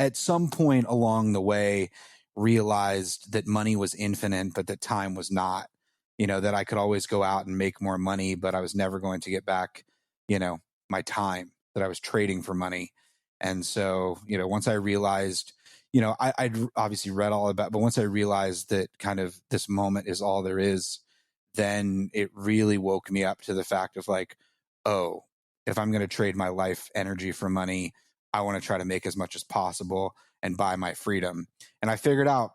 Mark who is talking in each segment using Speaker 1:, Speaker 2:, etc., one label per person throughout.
Speaker 1: at some point along the way realized that money was infinite, but that time was not, that I could always go out and make more money, but I was never going to get back, my time, that I was trading for money. And so, once I realized, I'd obviously read all about, but once I realized that kind of this moment is all there is, then it really woke me up to the fact of like, oh, if I'm going to trade my life energy for money, I want to try to make as much as possible and buy my freedom. And I figured out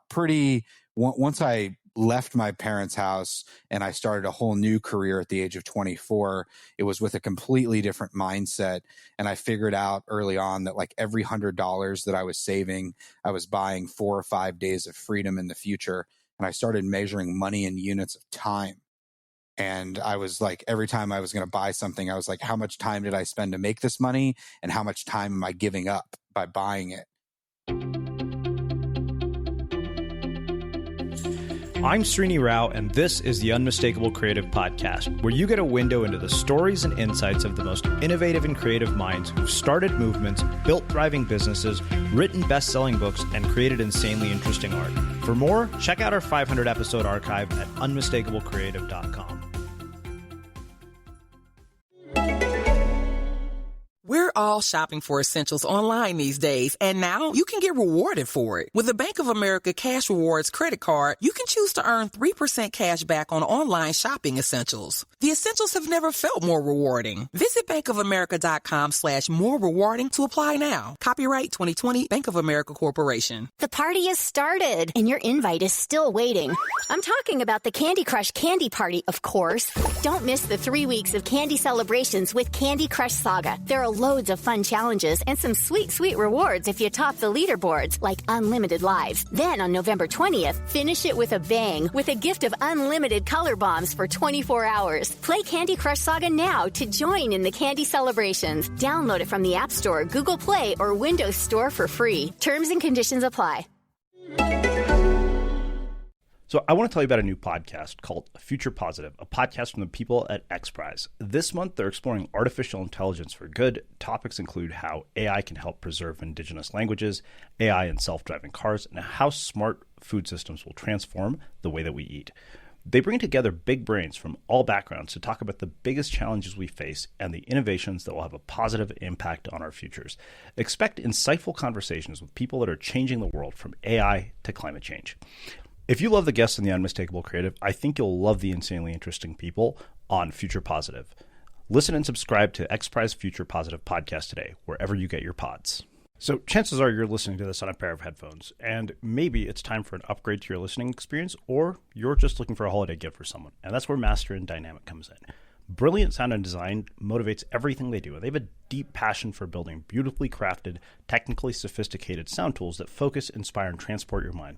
Speaker 1: once I left my parents' house and I started a whole new career at the age of 24, it was with a completely different mindset. And I figured out early on that like every $100 that I was saving, I was buying 4 or 5 days of freedom in the future. And I started measuring money in units of time. And I was like, every time I was going to buy something, I was like, how much time did I spend to make this money? And how much time am I giving up by buying it?
Speaker 2: I'm Srini Rao, and this is the Unmistakable Creative Podcast, where you get a window into the stories and insights of the most innovative and creative minds who've started movements, built thriving businesses, written best-selling books, and created insanely interesting art. For more, check out our 500-episode archive at unmistakablecreative.com.
Speaker 3: We're all shopping for essentials online these days, and now you can get rewarded for it. With the Bank of America Cash Rewards credit card, you can choose to earn 3% cash back on online shopping essentials. The essentials have never felt more rewarding. Visit bankofamerica.com/more rewarding to apply now. Copyright 2020 Bank of America Corporation.
Speaker 4: The party has started, and your invite is still waiting. I'm talking about the Candy Crush Candy Party, of course. Don't miss the 3 weeks of candy celebrations with Candy Crush Saga. There are loads of fun challenges and some sweet, sweet rewards if you top the leaderboards, like unlimited lives. Then on November 20th, finish it with a bang with a gift of unlimited color bombs for 24 hours. Play Candy Crush Saga now to join in the candy celebrations. Download it from the App Store, Google Play, or Windows Store for free. Terms and conditions apply.
Speaker 2: So I want to tell you about a new podcast called Future Positive, a podcast from the people at XPRIZE. This month, they're exploring artificial intelligence for good. Topics include how AI can help preserve indigenous languages, AI and self-driving cars, and how smart food systems will transform the way that we eat. They bring together big brains from all backgrounds to talk about the biggest challenges we face and the innovations that will have a positive impact on our futures. Expect insightful conversations with people that are changing the world, from AI to climate change. If you love the guests in the Unmistakable Creative, I think you'll love the insanely interesting people on Future Positive. Listen and subscribe to XPRIZE Future Positive podcast today, wherever you get your pods. So chances are you're listening to this on a pair of headphones, and maybe it's time for an upgrade to your listening experience, or you're just looking for a holiday gift for someone. And that's where Master and Dynamic comes in. Brilliant sound and design motivates everything they do. They have a deep passion for building beautifully crafted, technically sophisticated sound tools that focus, inspire, and transport your mind.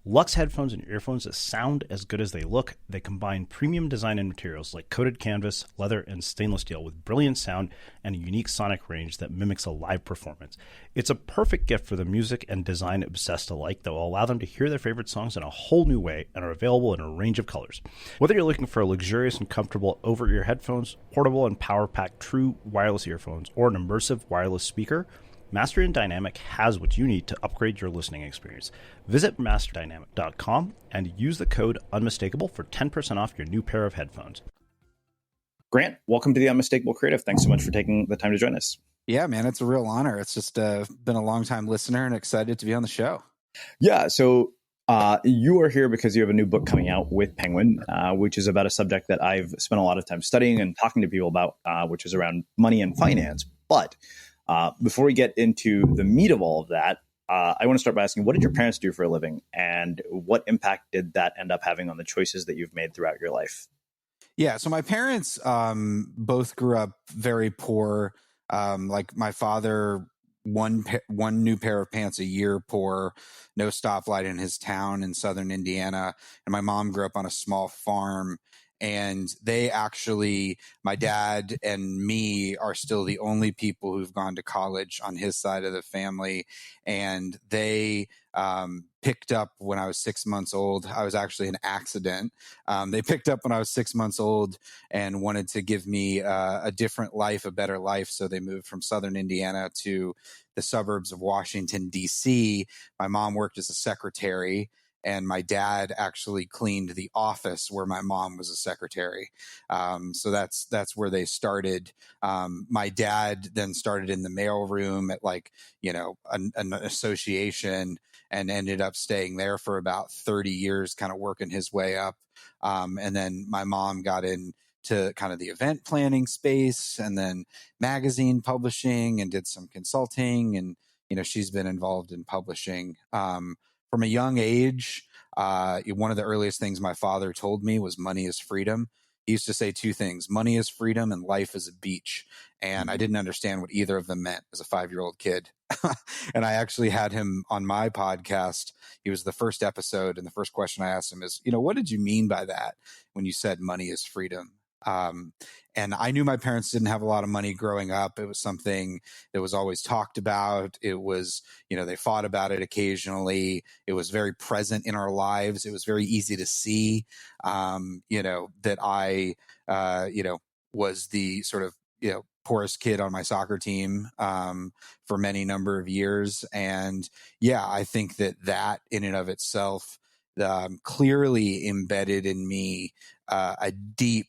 Speaker 2: Luxe headphones and earphones that sound as good as they look. They combine premium design and materials like coated canvas, leather, and stainless steel with brilliant sound and a unique sonic range that mimics a live performance. It's a perfect gift for the music and design obsessed alike that will allow them to hear their favorite songs in a whole new way and are available in a range of colors. Whether you're looking for a luxurious and comfortable over-ear headphones, portable and power-packed true wireless earphones, or an immersive wireless speaker, Master and Dynamic has what you need to upgrade your listening experience. Visit masterdynamic.com and use the code UNMISTAKABLE for 10% off your new pair of headphones.
Speaker 5: Grant, welcome to the Unmistakable Creative. Thanks so much for taking the time to join us.
Speaker 1: Yeah, man, it's a real honor. It's just been a long time listener and excited to be on the show.
Speaker 5: Yeah, so you are here because you have a new book coming out with Penguin, which is about a subject that I've spent a lot of time studying and talking to people about, which is around money and finance. But before we get into the meat of all of that, I want to start by asking, what did your parents do for a living, and what impact did that end up having on the choices that you've made throughout your life?
Speaker 1: Yeah, so my parents both grew up very poor. Like my father, one new pair of pants a year poor, no stoplight in his town in southern Indiana. And my mom grew up on a small farm. And they actually, my dad and me are still the only people who've gone to college on his side of the family. And they picked up when I was 6 months old. I was actually an accident. They picked up when I was 6 months old and wanted to give me a different life, a better life. So they moved from Southern Indiana to the suburbs of Washington, D.C. My mom worked as a secretary, and my dad actually cleaned the office where my mom was a secretary. So that's where they started. My dad then started in the mailroom at an association, and ended up staying there for about 30 years, kind of working his way up. And then my mom got into kind of the event planning space, and then magazine publishing, and did some consulting. And, she's been involved in publishing. From a young age, one of the earliest things my father told me was money is freedom. He used to say two things: money is freedom and life is a beach. And I didn't understand what either of them meant as a 5-year-old kid. And I actually had him on my podcast. He was the first episode. And the first question I asked him is, what did you mean by that when you said money is freedom? And I knew my parents didn't have a lot of money growing up. It was something that was always talked about. It was, they fought about it occasionally. It was very present in our lives. It was very easy to see, that I, was the sort of, poorest kid on my soccer team for many number of years. And yeah, I think that in and of itself clearly embedded in me a deep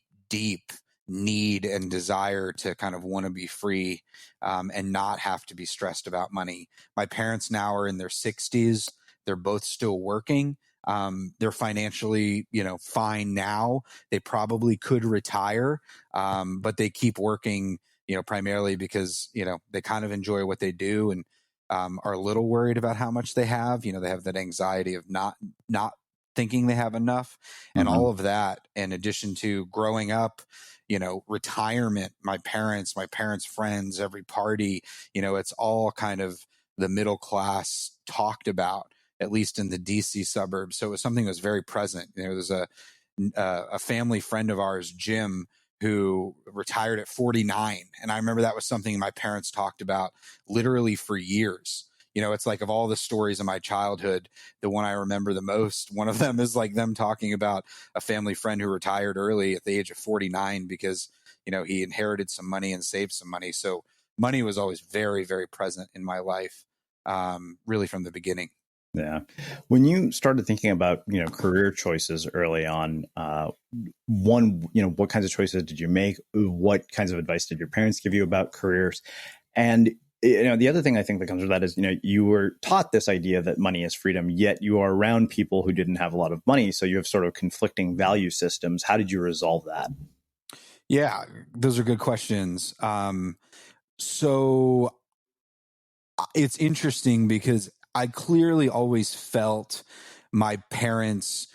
Speaker 1: need and desire to kind of want to be free and not have to be stressed about money. My parents now are in their 60s. They're both still working. They're financially, fine now. They probably could retire, but they keep working, primarily because, they kind of enjoy what they do, and are a little worried about how much they have. They have that anxiety of not thinking they have enough, and all of that, in addition to growing up, retirement, my parents' friends, every party, it's all kind of the middle class talked about, at least in the DC suburbs. So it was something that was very present. There's a family friend of ours, Jim, who retired at 49. And I remember that was something my parents talked about literally for years. It's like, of all the stories of my childhood, the one I remember the most, one of them is like them talking about a family friend who retired early at the age of 49 because, he inherited some money and saved some money. So money was always very, very present in my life, really from the beginning.
Speaker 5: Yeah. When you started thinking about, career choices early on, what kinds of choices did you make? What kinds of advice did your parents give you about careers? And the other thing I think that comes with that is, you were taught this idea that money is freedom, yet you are around people who didn't have a lot of money. So you have sort of conflicting value systems. How did you resolve that?
Speaker 1: Yeah, those are good questions. So it's interesting because I clearly always felt my parents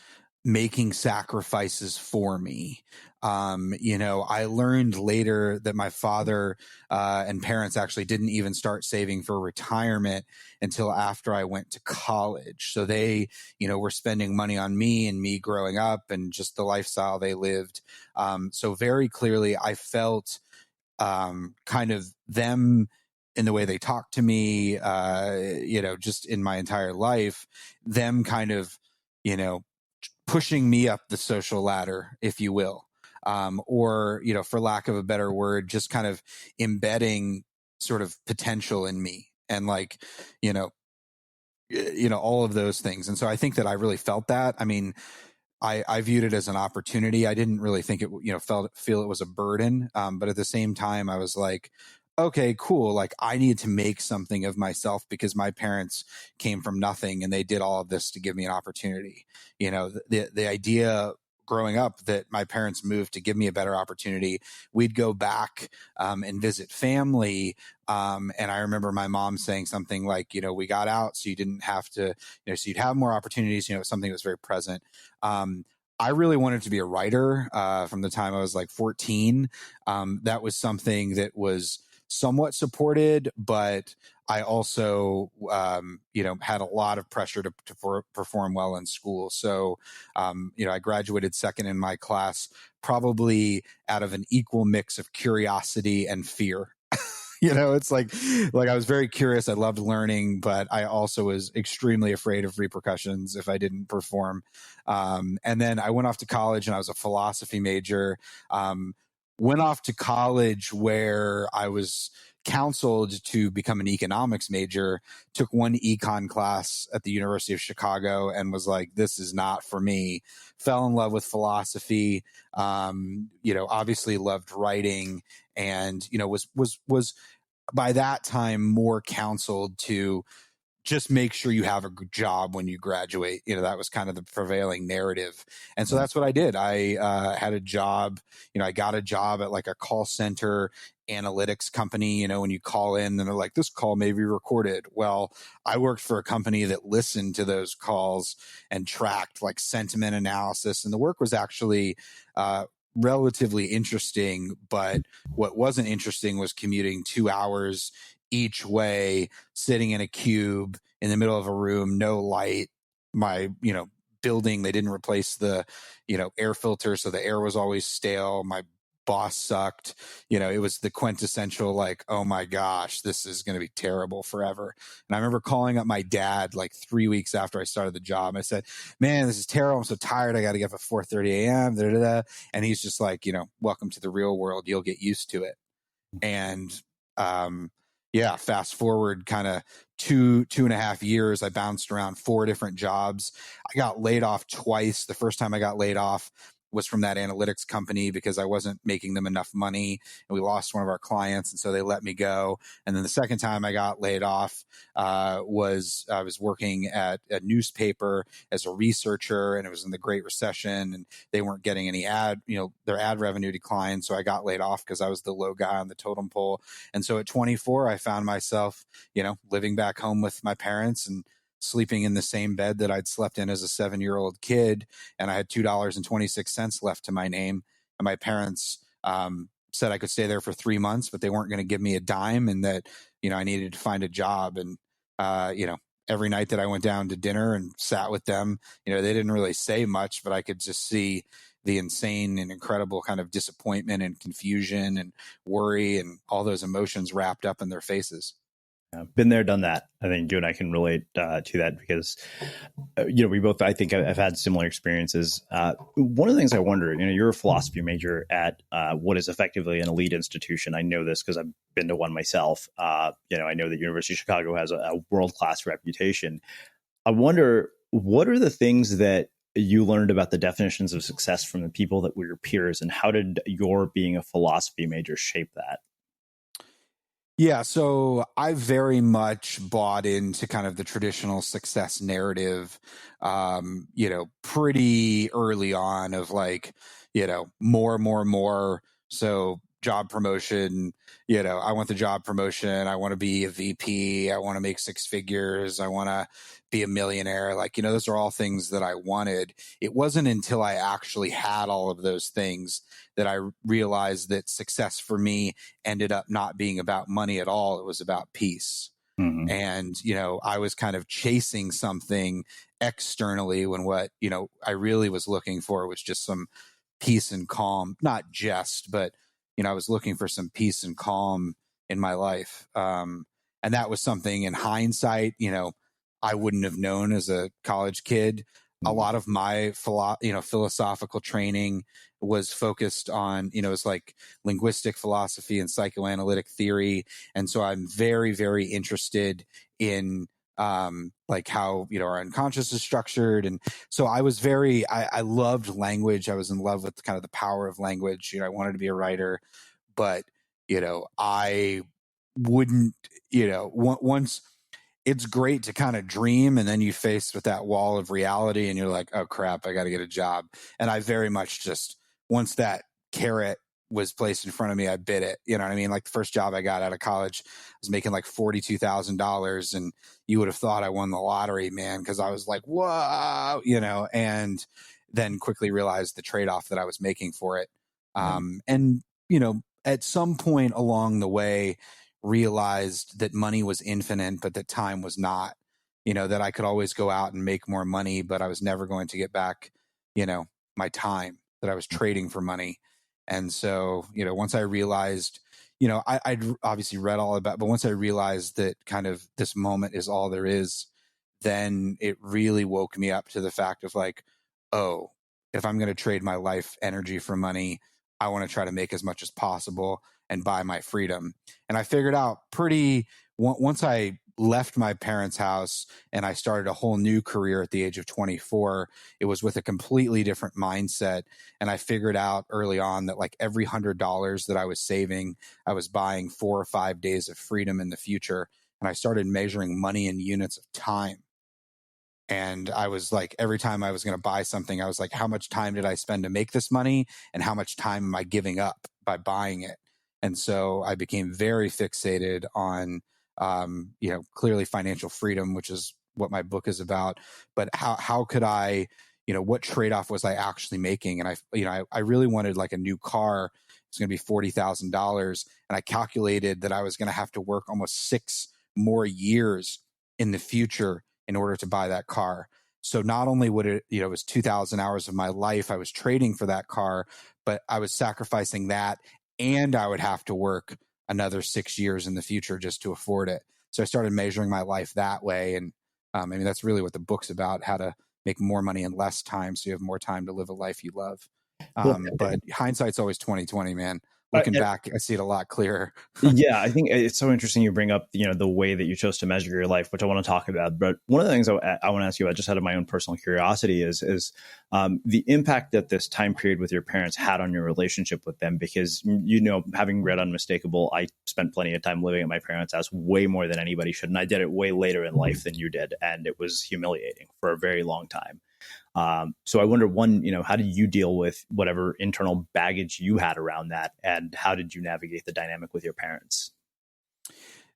Speaker 1: making sacrifices for me. I learned later that my father and parents actually didn't even start saving for retirement until after I went to college. So they, were spending money on me and me growing up and just the lifestyle they lived. So very clearly I felt kind of them in the way they talked to me, just in my entire life, them kind of, pushing me up the social ladder, if you will. Or, for lack of a better word, just kind of embedding sort of potential in me and all of those things. And so I think that I really felt that. I mean, I viewed it as an opportunity. I didn't really think it, feel it was a burden. But at the same time, I was like, okay, cool. Like, I need to make something of myself because my parents came from nothing and they did all of this to give me an opportunity. The idea growing up that my parents moved to give me a better opportunity, we'd go back and visit family. And I remember my mom saying something like, we got out so you didn't have to, so you'd have more opportunities, something that was very present. I really wanted to be a writer from the time I was like 14. That was something that was somewhat supported, but I also, had a lot of pressure to perform well in school. So, I graduated second in my class, probably out of an equal mix of curiosity and fear. It's like I was very curious. I loved learning, but I also was extremely afraid of repercussions if I didn't perform. And then I went off to college and I was a philosophy major. Went off to college where I was counseled to become an economics major, took one econ class at the University of Chicago and was like, this is not for me. Fell in love with philosophy, obviously loved writing, and, was by that time more counseled to just make sure you have a good job when you graduate. That was kind of the prevailing narrative. And so that's what I did. I had a job, I got a job at like a call center analytics company. When you call in and they're like, this call may be recorded. Well, I worked for a company that listened to those calls and tracked like sentiment analysis. And the work was actually, relatively interesting, but what wasn't interesting was commuting 2 hours each way, sitting in a cube in the middle of a room, no light. My, building, they didn't replace the, air filter. So the air was always stale. My boss sucked. It was the quintessential, like, oh my gosh, this is going to be terrible forever. And I remember calling up my dad like 3 weeks after I started the job. I said, man, this is terrible. I'm so tired. I got to get up at 4:30 a.m. Da, da, da. And he's just like, welcome to the real world. You'll get used to it. And, fast forward kind of 2.5 years, I bounced around 4 different jobs. I got laid off twice. The first time I got laid off was from that analytics company because I wasn't making them enough money and we lost one of our clients. And so they let me go. And then the second time I got laid off was I was working at a newspaper as a researcher, and it was in the Great Recession and they weren't getting any their ad revenue declined. So I got laid off because I was the low guy on the totem pole. And so at 24, I found myself, living back home with my parents and sleeping in the same bed that I'd slept in as a 7-year-old kid. And I had $2.26 left to my name. And my parents said I could stay there for 3 months, but they weren't going to give me a dime, and that, I needed to find a job. And, every night that I went down to dinner and sat with them, they didn't really say much, but I could just see the insane and incredible kind of disappointment and confusion and worry and all those emotions wrapped up in their faces.
Speaker 5: Been there, done that. I think you and I can relate to that because, we both, I think, have had similar experiences. One of the things I wonder, you're a philosophy major at what is effectively an elite institution. I know this because I've been to one myself. I know that University of Chicago has a world-class reputation. I wonder, what are the things that you learned about the definitions of success from the people that were your peers, and how did your being a philosophy major shape that?
Speaker 1: Yeah, so I very much bought into kind of the traditional success narrative, pretty early on of like, more. So job promotion, I want the job promotion. I want to be a VP. I want to make 6 figures. I want to be a millionaire. Like, those are all things that I wanted. It wasn't until I actually had all of those things that I realized that success for me ended up not being about money at all. It was about peace. Mm-hmm. And, I was kind of chasing something externally when what, I really was looking for was just some peace and calm, not just, but, I was looking for some peace and calm in my life. And that was something in hindsight, I wouldn't have known as a college kid. A lot of my philosophical training was focused on, it's like linguistic philosophy and psychoanalytic theory. And so I'm very, very interested in like how, our unconscious is structured. And so I was I loved language. I was in love with kind of the power of language. I wanted to be a writer, but, I wouldn't, once it's great to kind of dream, and then you face with that wall of reality and you're like, oh crap, I got to get a job. And I very much just, once that carrot was placed in front of me, I bit it. You know what I mean? Like the first job I got out of college, I was making like $42,000, and you would have thought I won the lottery, man. Cause I was like, whoa, and then quickly realized the trade-off that I was making for it. And, at some point along the way realized that money was infinite, but that time was not, that I could always go out and make more money, but I was never going to get back, my time, that I was trading for money. And so, once I realized, I'd obviously read all about, but once I realized that kind of this moment is all there is, then it really woke me up to the fact of like, oh, if I'm going to trade my life energy for money, I want to try to make as much as possible and buy my freedom. And I figured out once I left my parents' house and I started a whole new career at the age of 24, it was with a completely different mindset. And I figured out early on that like every $100 that I was saving, I was buying 4 or 5 days of freedom in the future. And I started measuring money in units of time. And I was like, every time I was going to buy something, I was like, how much time did I spend to make this money? And how much time am I giving up by buying it? And so I became very fixated on, clearly financial freedom, which is what my book is about. But how could I, what trade-off was I actually making? And I really wanted like a new car. It's going to be $40,000. And I calculated that I was going to have to work almost 6 more years in the future in order to buy that car. So not only would it, it was 2,000 hours of my life I was trading for that car, but I was sacrificing that, and I would have to work another 6 years in the future just to afford it. So I started measuring my life that way. And that's really what the book's about, how to make more money in less time so you have more time to live a life you love. But hindsight's always 20/20, man. Looking back, I see it a lot clearer.
Speaker 5: Yeah, I think it's so interesting you bring up, the way that you chose to measure your life, which I want to talk about. But one of the things I want to ask you about, just out of my own personal curiosity, is the impact that this time period with your parents had on your relationship with them. Because, having read Unmistakable, I spent plenty of time living at my parents' house, way more than anybody should. And I did it way later in life than you did. And it was humiliating for a very long time. So I wonder, one, how did you deal with whatever internal baggage you had around that? And how did you navigate the dynamic with your parents?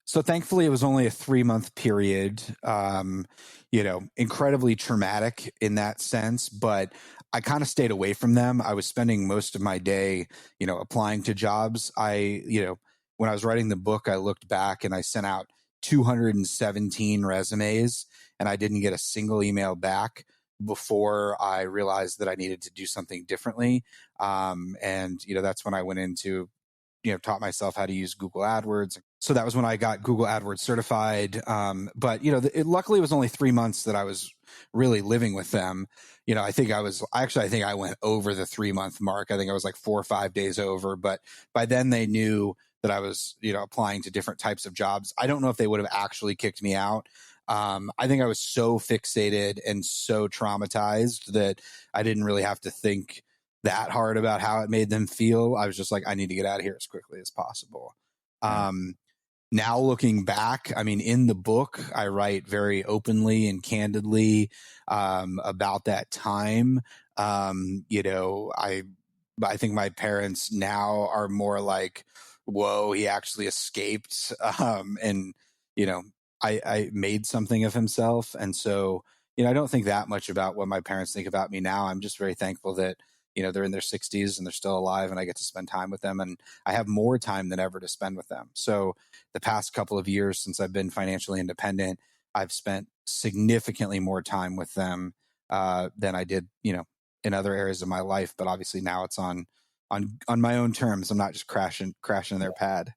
Speaker 1: So thankfully, it was only a 3-month period, incredibly traumatic in that sense. But I kind of stayed away from them. I was spending most of my day, applying to jobs. When I was writing the book, I looked back and I sent out 217 resumes and I didn't get a single email back before I realized that I needed to do something differently. That's when I went into, taught myself how to use Google AdWords. So that was when I got Google AdWords certified. Luckily it was only 3 months that I was really living with them. I think I went over the 3-month mark. I think I was like 4 or 5 days over, but by then they knew that I was, applying to different types of jobs. I don't know if they would have actually kicked me out. I think I was so fixated and so traumatized that I didn't really have to think that hard about how it made them feel. I was just like, I need to get out of here as quickly as possible. Now looking back, in the book, I write very openly and candidly about that time. I think my parents now are more like, whoa, he actually escaped. I made something of himself. And so, I don't think that much about what my parents think about me now. I'm just very thankful that, they're in their 60s and they're still alive and I get to spend time with them. And I have more time than ever to spend with them. So the past couple of years since I've been financially independent, I've spent significantly more time with them than I did, in other areas of my life. But obviously now it's on my own terms. I'm not just crashing their pad.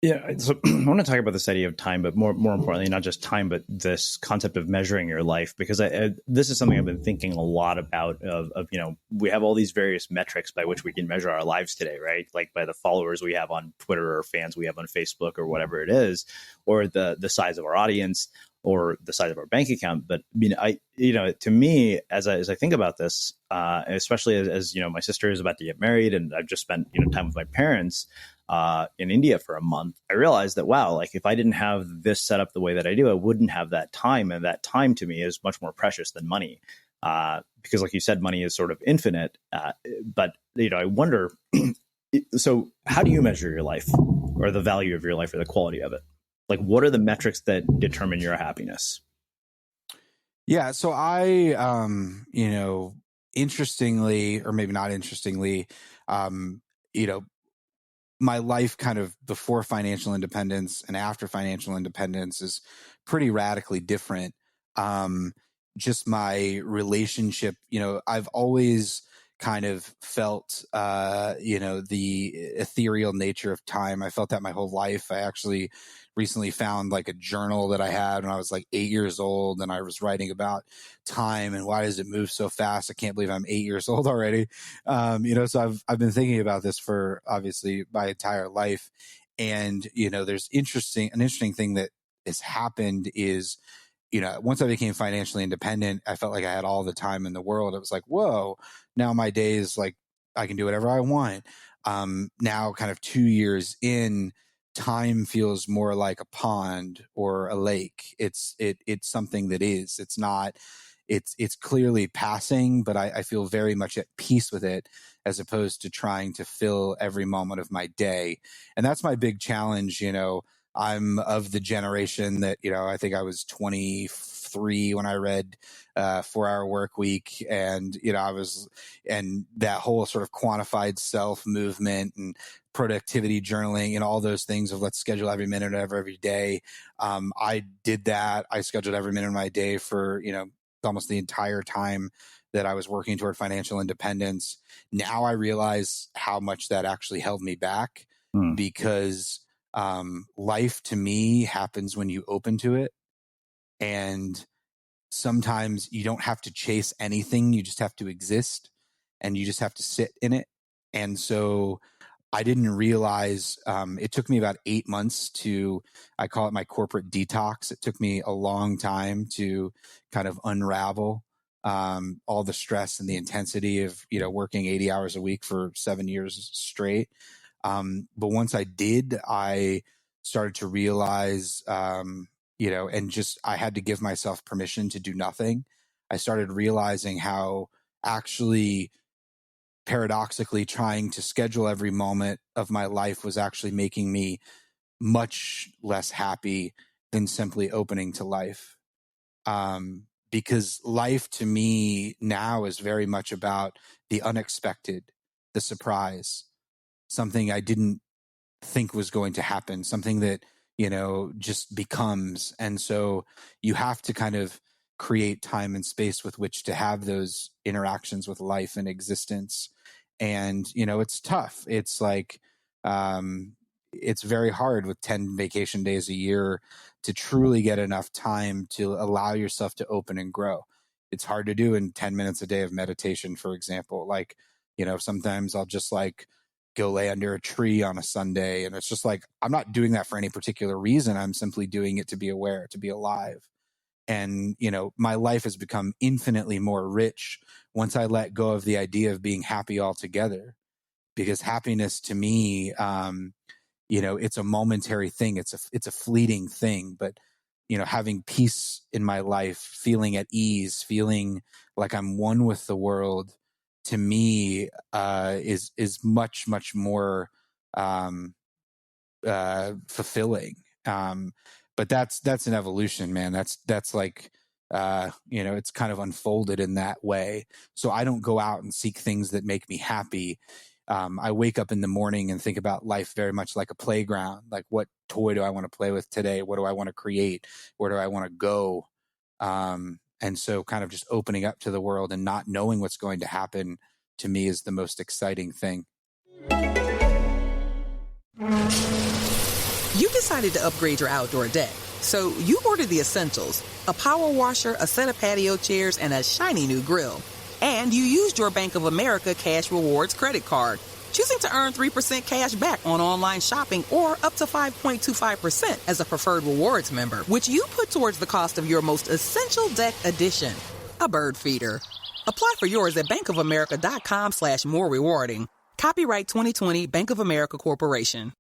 Speaker 5: Yeah, so I want to talk about this idea of time, but more importantly, not just time, but this concept of measuring your life, because this is something I've been thinking a lot about. We have all these various metrics by which we can measure our lives today, right? Like by the followers we have on Twitter or fans we have on Facebook or whatever it is, or the size of our audience or the size of our bank account. But to me, as I think about this, especially as my sister is about to get married, and I've just spent time with my parents in India for a month, I realized that, wow, like if I didn't have this set up the way that I do, I wouldn't have that time. And that time to me is much more precious than money. Because like you said, money is sort of infinite. But I wonder, so how do you measure your life or the value of your life or the quality of it? Like, what are the metrics that determine your happiness?
Speaker 1: Yeah. So I, interestingly, or maybe not interestingly, my life kind of before financial independence and after financial independence is pretty radically different. Just my relationship, I've always kind of felt, the ethereal nature of time. I felt that my whole life. I actually recently found like a journal that I had when I was like 8 years old, and I was writing about time and why does it move so fast? I can't believe I'm 8 years old already. So I've been thinking about this for obviously my entire life. And, there's an interesting thing that has happened is, once I became financially independent, I felt like I had all the time in the world. It was like, whoa, now my days, like I can do whatever I want. Now kind of 2 years in, time feels more like a pond or a lake. It's something that is, it's not, it's clearly passing, but I feel very much at peace with it as opposed to trying to fill every moment of my day. And that's my big challenge. I'm of the generation that, I think I was 23 when I read 4 Hour Work Week. And, and that whole sort of quantified self movement and productivity journaling and all those things of let's schedule every minute of every day. I did that. I scheduled every minute of my day for, almost the entire time that I was working toward financial independence. Now I realize how much that actually held me back because life to me happens when you open to it. And sometimes you don't have to chase anything. You just have to exist and you just have to sit in it. And so I didn't realize, it took me about 8 months I call it my corporate detox. It took me a long time to kind of unravel all the stress and the intensity of, working 80 hours a week for 7 years straight. But once I did, I started to realize, and just I had to give myself permission to do nothing. I started realizing how actually paradoxically trying to schedule every moment of my life was actually making me much less happy than simply opening to life. Because life to me now is very much about the unexpected, the surprise, something I didn't think was going to happen, something that, just becomes. And so you have to kind of create time and space with which to have those interactions with life and existence. And, it's tough. It's like, it's very hard with 10 vacation days a year to truly get enough time to allow yourself to open and grow. It's hard to do in 10 minutes a day of meditation, for example. Like, sometimes I'll just like go lay under a tree on a Sunday. And it's just like, I'm not doing that for any particular reason. I'm simply doing it to be aware, to be alive. And, my life has become infinitely more rich once I let go of the idea of being happy altogether, because happiness to me, it's a momentary thing. It's a fleeting thing, but, having peace in my life, feeling at ease, feeling like I'm one with the world, to me, is much, much more, fulfilling. But that's an evolution, man. That's like, it's kind of unfolded in that way. So I don't go out and seek things that make me happy. I wake up in the morning and think about life very much like a playground. Like, what toy do I want to play with today? What do I want to create? Where do I want to go? And so kind of just opening up to the world and not knowing what's going to happen, to me, is the most exciting thing.
Speaker 3: You decided to upgrade your outdoor deck, so you ordered the essentials: a power washer, a set of patio chairs, and a shiny new grill. And you used your Bank of America Cash Rewards credit card, choosing to earn 3% cash back on online shopping or up to 5.25% as a preferred rewards member, which you put towards the cost of your most essential deck addition, a bird feeder. Apply for yours at bankofamerica.com/more rewarding. Copyright 2020 Bank of America Corporation.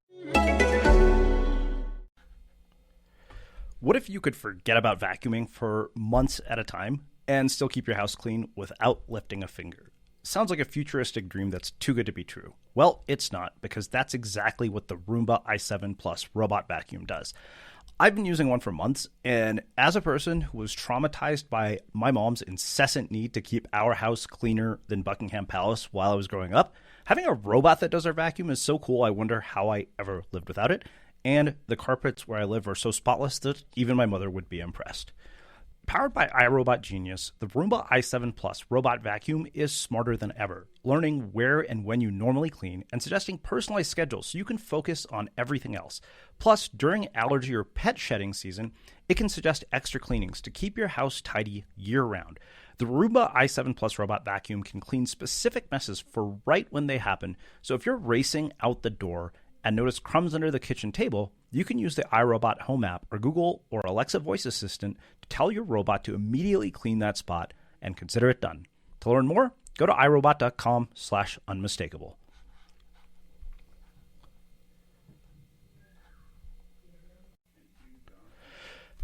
Speaker 2: What if you could forget about vacuuming for months at a time and still keep your house clean without lifting a finger? Sounds like a futuristic dream that's too good to be true. Well, it's not, because that's exactly what the Roomba i7 Plus robot vacuum does. I've been using one for months, and as a person who was traumatized by my mom's incessant need to keep our house cleaner than Buckingham Palace while I was growing up, Having a robot that does our vacuum is so cool, I wonder how I ever lived without it. And the carpets where I live are so spotless that even my mother would be impressed. Powered by iRobot Genius, the Roomba i7 Plus robot vacuum is smarter than ever, learning where and when you normally clean and suggesting personalized schedules so you can focus on everything else. Plus, during allergy or pet shedding season, it can suggest extra cleanings to keep your house tidy year-round. The Roomba i7 Plus robot vacuum can clean specific messes for right when they happen, so if you're racing out the door and notice crumbs under the kitchen table, you can use the iRobot Home app or Google or Alexa voice assistant to tell your robot to immediately clean that spot and consider it done. To learn more, go to irobot.com/unmistakable.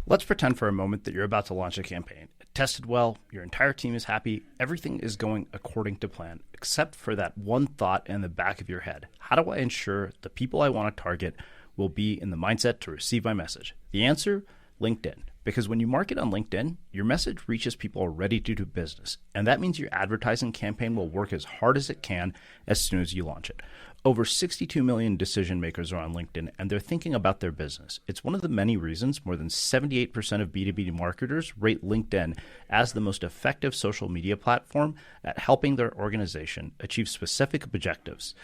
Speaker 2: Let's pretend for a moment that you're about to launch a campaign. It tested well, your entire team is happy, everything is going according to plan, except for that one thought in the back of your head. How do I ensure the people I want to target will be in the mindset to receive my message? The answer? LinkedIn. Because when you market on LinkedIn, your message reaches people ready to do business. And that means your advertising campaign will work as hard as it can as soon as you launch it. Over 62 million decision makers are on LinkedIn, and they're thinking about their business. It's one of the many reasons more than 78% of B2B marketers rate LinkedIn as the most effective social media platform at helping their organization achieve specific objectives.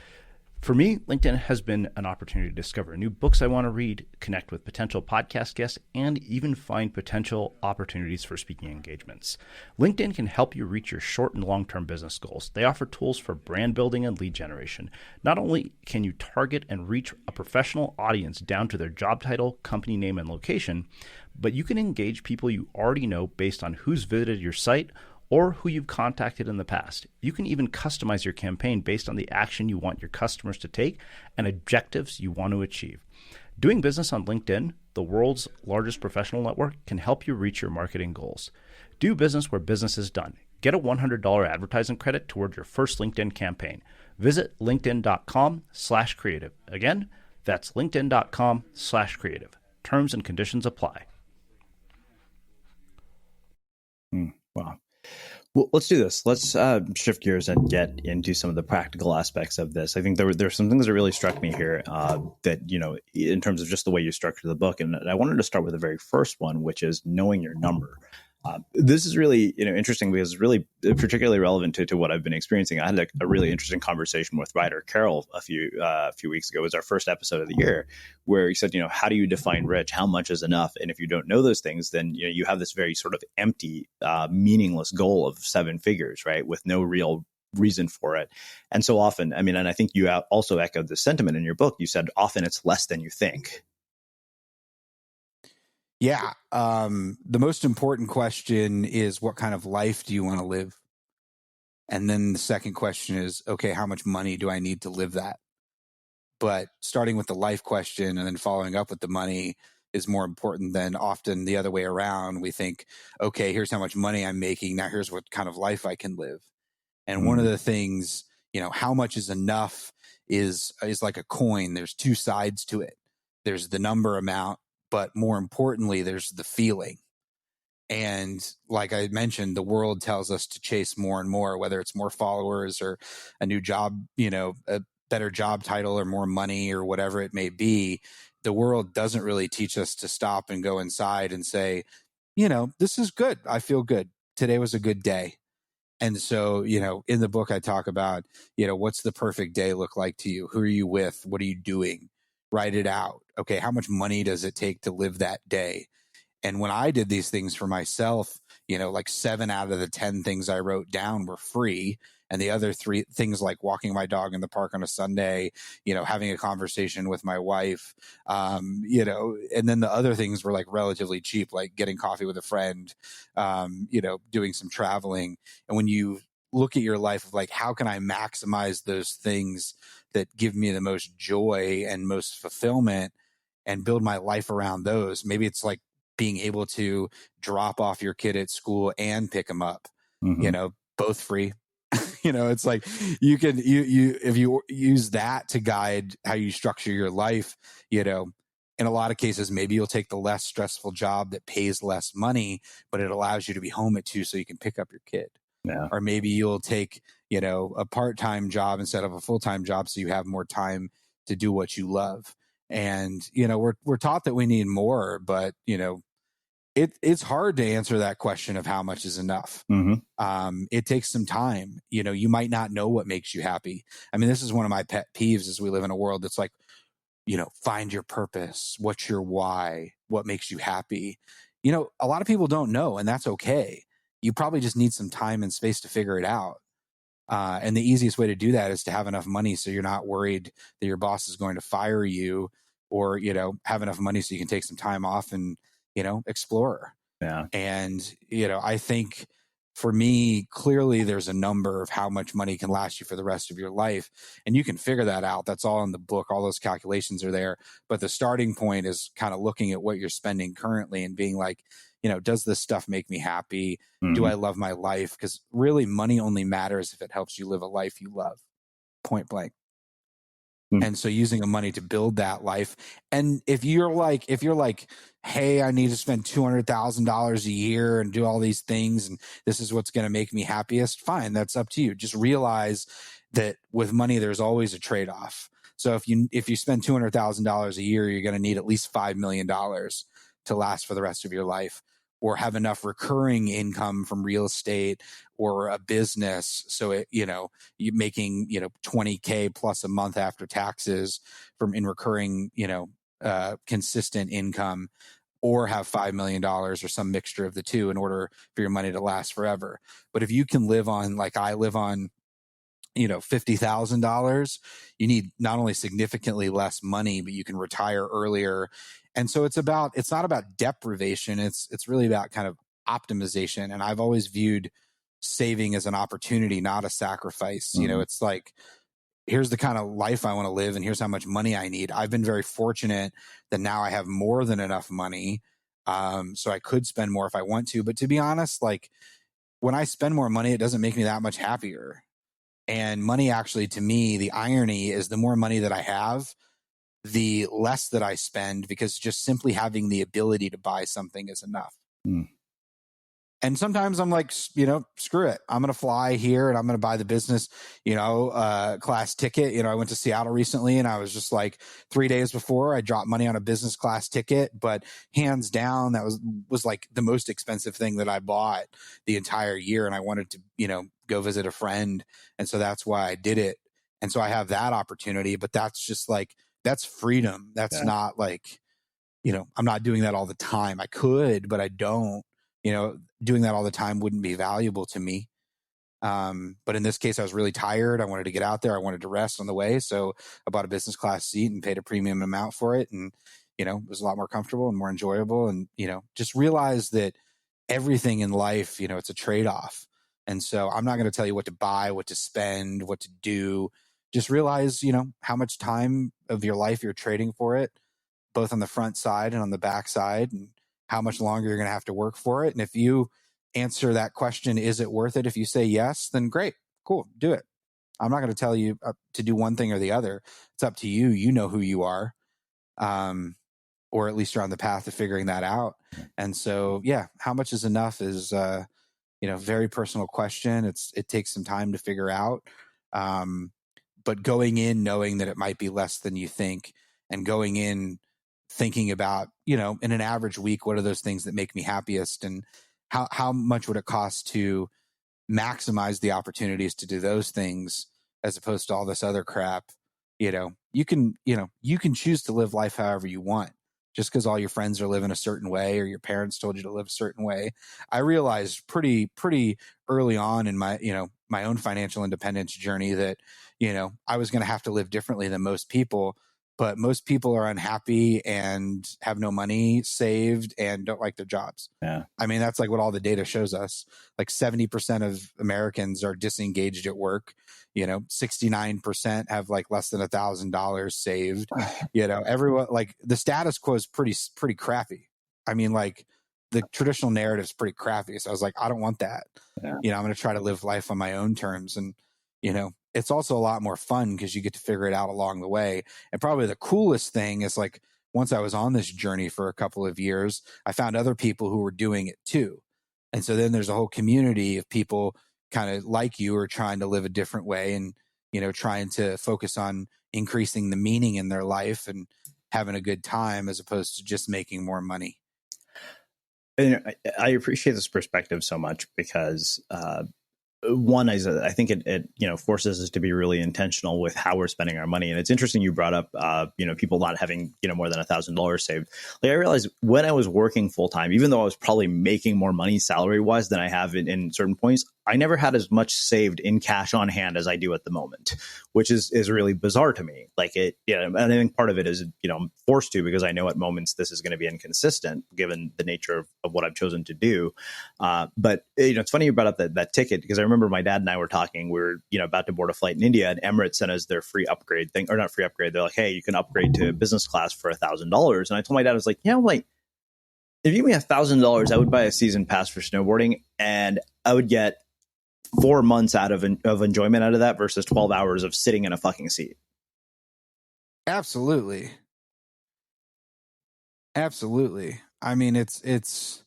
Speaker 2: For me, LinkedIn has been an opportunity to discover new books I want to read, connect with potential podcast guests, and even find potential opportunities for speaking engagements. LinkedIn can help you reach your short and long-term business goals. They offer tools for brand building and lead generation. Not only can you target and reach a professional audience down to their job title, company name, and location, but you can engage people you already know based on who's visited your site or who you've contacted in the past. You can even customize your campaign based on the action you want your customers to take and objectives you want to achieve. Doing business on LinkedIn, the world's largest professional network, can help you reach your marketing goals. Do business where business is done. Get a $100 advertising credit toward your first LinkedIn campaign. Visit linkedin.com/creative. Again, that's linkedin.com/creative. Terms and conditions apply.
Speaker 5: Wow. Well, let's do this. Let's shift gears and get into some of the practical aspects of this. I think there are some things that really struck me here that, in terms of just the way you structure the book. And I wanted to start with the very first one, which is knowing your number. This is really interesting because it's really particularly relevant to what I've been experiencing. I had a really interesting conversation with Ryder Carroll a few weeks ago. It was our first episode of the year where he said, how do you define rich? How much is enough? And if you don't know those things, then you have this very sort of empty, meaningless goal of 7 figures, right? With no real reason for it. And so often, and I think you also echoed the sentiment in your book. You said often it's less than you think.
Speaker 1: Yeah. The most important question is, what kind of life do you want to live? And then the second question is, okay, how much money do I need to live that? But starting with the life question and then following up with the money is more important than often the other way around. We think, okay, here's how much money I'm making. Now here's what kind of life I can live. And one of the things, how much is enough is like a coin. There's 2 sides to it. There's the number amount, but more importantly, there's the feeling. And like I mentioned, the world tells us to chase more and more, whether it's more followers or a new job, a better job title or more money or whatever it may be. The world doesn't really teach us to stop and go inside and say, this is good. I feel good. Today was a good day. And so, in the book, I talk about, what's the perfect day look like to you? Who are you with? What are you doing? Write it out. Okay, how much money does it take to live that day? And when I did these things for myself, like 7 out of the 10 things I wrote down were free. And the other 3 things, like walking my dog in the park on a Sunday, having a conversation with my wife, and then the other things were like relatively cheap, like getting coffee with a friend, doing some traveling. And when you look at your life of like, how can I maximize those things that give me the most joy and most fulfillment and build my life around those? Maybe it's like being able to drop off your kid at school and pick them up, both free. It's like you if you use that to guide how you structure your life, in a lot of cases, maybe you'll take the less stressful job that pays less money, but it allows you to be home at 2 so you can pick up your kid. or maybe you'll take, a part-time job instead of a full-time job, so you have more time to do what you love. And, we're taught that we need more, but, it's hard to answer that question of how much is enough. It takes some time. You might not know what makes you happy. I mean, this is one of my pet peeves, is we live in a world that's like, find your purpose. What's your why? What makes you happy? A lot of people don't know, and that's okay. You probably just need some time and space to figure it out. And the easiest way to do that is to have enough money so you're not worried that your boss is going to fire you, or, have enough money so you can take some time off and, explore.
Speaker 5: Yeah.
Speaker 1: And, I think for me, clearly there's a number of how much money can last you for the rest of your life. And you can figure that out. That's all in the book. All those calculations are there. But the starting point is kind of looking at what you're spending currently and being like, does this stuff make me happy? Do I love my life? Because really, money only matters if it helps you live a life you love, point blank. And so using the money to build that life. And if you're like, hey, I need to spend $200,000 a year and do all these things, and this is what's going to make me happiest, fine, that's up to you. Just realize that with money, there's always a trade-off. So if you spend $200,000 a year, you're going to need at least $5 million to last for the rest of your life, or have enough recurring income from real estate or a business. So you're making, $20K plus a month after taxes in recurring, consistent income, or have $5 million or some mixture of the two in order for your money to last forever. But if you can live on, like I live on, $50,000, you need not only significantly less money, but you can retire earlier. And so it's not about deprivation. It's really about kind of optimization. And I've always viewed saving as an opportunity, not a sacrifice. It's like, here's the kind of life I want to live, and here's how much money I need. I've been very fortunate that now I have more than enough money. So I could spend more if I want to. But to be honest, like, when I spend more money, it doesn't make me that much happier. And money, actually, to me, the irony is the more money that I have, the less that I spend, because just simply having the ability to buy something is enough. And sometimes I'm like, screw it. I'm going to fly here and I'm going to buy the business, class ticket. I went to Seattle recently, and I was just like, 3 days before, I dropped money on a business class ticket, but hands down, that was like the most expensive thing that I bought the entire year. And I wanted to, go visit a friend. And so that's why I did it. And so I have that opportunity, but that's just like, that's freedom. That's not like, I'm not doing that all the time. I could, but I don't. Doing that all the time wouldn't be valuable to me. But in this case, I was really tired. I wanted to get out there. I wanted to rest on the way. So I bought a business class seat and paid a premium amount for it. And, it was a lot more comfortable and more enjoyable. And, just realize that everything in life, it's a trade-off. And so I'm not going to tell you what to buy, what to spend, what to do. Just realize, how much time of your life you're trading for it, both on the front side and on the back side, and how much longer you're going to have to work for it. And if you answer that question, is it worth it? If you say yes, then great, cool, do it. I'm not going to tell you to do one thing or the other. It's up to you. You know who you are, or at least you're on the path of figuring that out. And so, how much is enough is, very personal question. It takes some time to figure out. But going in knowing that it might be less than you think, and going in thinking about, in an average week, what are those things that make me happiest, and how much would it cost to maximize the opportunities to do those things as opposed to all this other crap. You can choose to live life however you want. Just because all your friends are living a certain way, or your parents told you to live a certain way. I realized pretty early on in my own financial independence journey that, I was going to have to live differently than most people. But most people are unhappy and have no money saved and don't like their jobs.
Speaker 5: Yeah.
Speaker 1: I mean, that's like what all the data shows us. Like 70% of Americans are disengaged at work. 69% have like less than $1,000 saved. Everyone, like, the status quo is pretty crappy. I mean, like, the traditional narrative is pretty crappy. So I was like, I don't want that.
Speaker 5: Yeah.
Speaker 1: I'm going to try to live life on my own terms. And, it's also a lot more fun because you get to figure it out along the way. And probably the coolest thing is, like, once I was on this journey for a couple of years, I found other people who were doing it too. And so then there's a whole community of people kind of like you are trying to live a different way and, trying to focus on increasing the meaning in their life and having a good time as opposed to just making more money.
Speaker 5: And I appreciate this perspective so much because one is I think it forces us to be really intentional with how we're spending our money. And it's interesting you brought up people not having more than $1,000 saved. Like I realized when I was working full time, even though I was probably making more money salary wise than I have in certain points, I never had as much saved in cash on hand as I do at the moment, which is really bizarre to me. Like and I think part of it is I'm forced to, because I know at moments this is going to be inconsistent given the nature of what I've chosen to do. But it's funny you brought up that ticket, because I remember my dad and I were talking. We were about to board a flight in India, and Emirates sent us their free upgrade thing, or not free upgrade. They're like, hey, you can upgrade to business class for $1,000. And I told my dad, I was like, if you give me $1,000, I would buy a season pass for snowboarding, and I would get 4 months out of enjoyment out of that versus 12 hours of sitting in a fucking seat.
Speaker 1: Absolutely. I mean, it's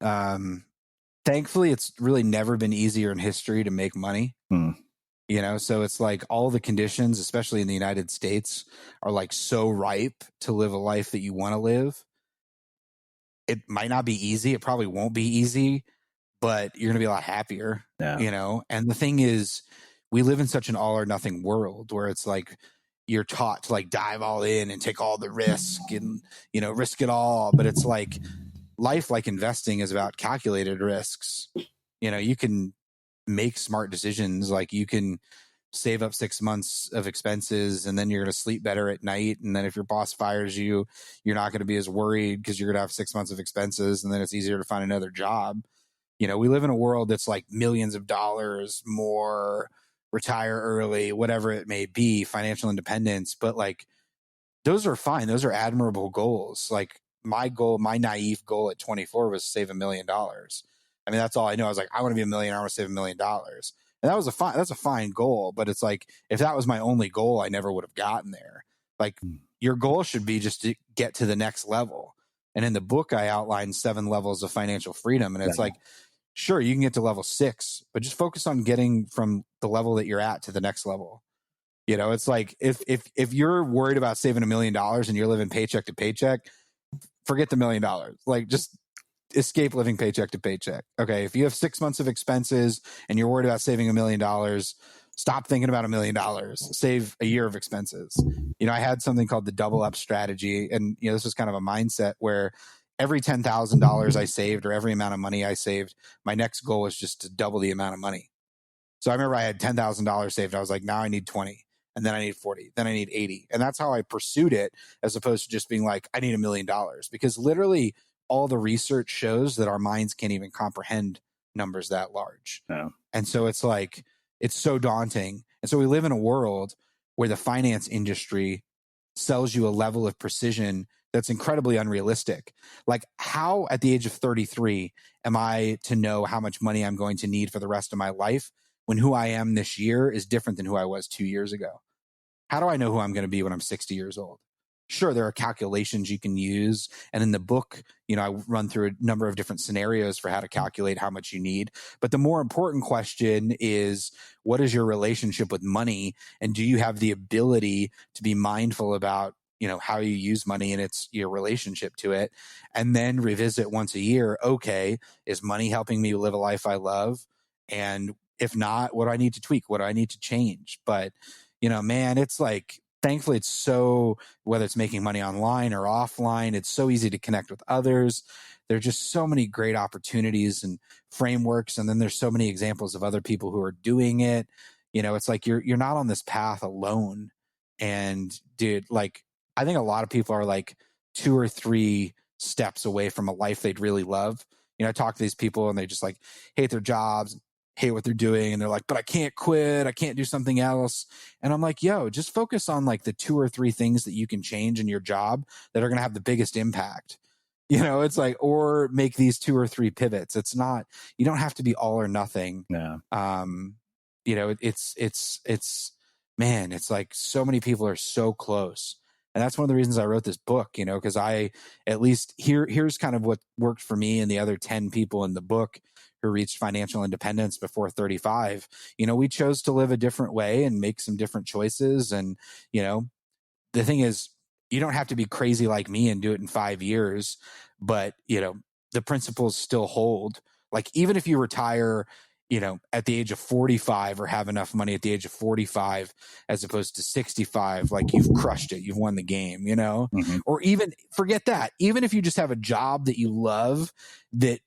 Speaker 1: thankfully it's really never been easier in history to make money. So it's like all the conditions, especially in the United States, are like so ripe to live a life that you want to live. It might not be easy. It probably won't be easy, but you're going to be a lot happier, And the thing is, we live in such an all or nothing world where it's like you're taught to like dive all in and take all the risk and, risk it all. But it's like life, like investing, is about calculated risks. You can make smart decisions. Like you can save up 6 months of expenses, and then you're going to sleep better at night. And then if your boss fires you, you're not going to be as worried because you're going to have 6 months of expenses, and then it's easier to find another job. We live in a world that's like millions of dollars more, retire early, whatever it may be, financial independence. But like, those are fine. Those are admirable goals. Like my naive goal at 24 was to save $1 million. I mean, that's all I know. I was like, I want to be a millionaire. I want to save $1 million. And that's a fine goal. But it's like, if that was my only goal, I never would have gotten there. Like your goal should be just to get to the next level. And in the book, I outlined 7 levels of financial freedom. And it's like, sure, you can get to level 6, but just focus on getting from the level that you're at to the next level. It's like if you're worried about saving $1 million and you're living paycheck to paycheck, forget the $1 million. Like just escape living paycheck to paycheck. Okay. If you have 6 months of expenses and you're worried about saving $1 million, stop thinking about $1 million. Save a year of expenses. I had something called the double up strategy. And, this was kind of a mindset where every $10,000 I saved, or every amount of money I saved, my next goal was just to double the amount of money. So I remember I had $10,000 saved. I was like, now I need 20, and then I need 40, then I need 80. And that's how I pursued it, as opposed to just being like, I need $1 million, because literally all the research shows that our minds can't even comprehend numbers that large.
Speaker 5: No.
Speaker 1: And so it's like, it's so daunting. And so we live in a world where the finance industry sells you a level of precision that's incredibly unrealistic. Like, how at the age of 33 am I to know how much money I'm going to need for the rest of my life when who I am this year is different than who I was 2 years ago? How do I know who I'm going to be when I'm 60 years old? Sure, there are calculations you can use. And in the book, I run through a number of different scenarios for how to calculate how much you need. But the more important question is, what is your relationship with money? And do you have the ability to be mindful about, how you use money and your relationship to it? And then revisit once a year. Okay, is money helping me live a life I love? And if not, what do I need to tweak? What do I need to change? But, man, it's like, thankfully, it's so, whether it's making money online or offline, it's so easy to connect with others. There are just so many great opportunities and frameworks. And then there's so many examples of other people who are doing it. It's like you're not on this path alone. And dude, like, I think a lot of people are like 2 or 3 steps away from a life they'd really love. I talk to these people and they just like hate their jobs, hate what they're doing, and they're like, but I can't quit, I can't do something else. And I'm like, yo, just focus on like the 2 or 3 things that you can change in your job that are going to have the biggest impact. It's like, or make these 2 or 3 pivots. It's not, you don't have to be all or nothing.
Speaker 5: No.
Speaker 1: It's man, it's like so many people are so close. And that's one of the reasons I wrote this book, because I, at least here's kind of what worked for me and the other 10 people in the book who reached financial independence before 35, we chose to live a different way and make some different choices. And, the thing is, you don't have to be crazy like me and do it in 5 years, but, the principles still hold. Like, even if you retire, at the age of 45 or have enough money at the age of 45, as opposed to 65, like, you've crushed it. You've won the game, or even forget that. Even if you just have a job that you love that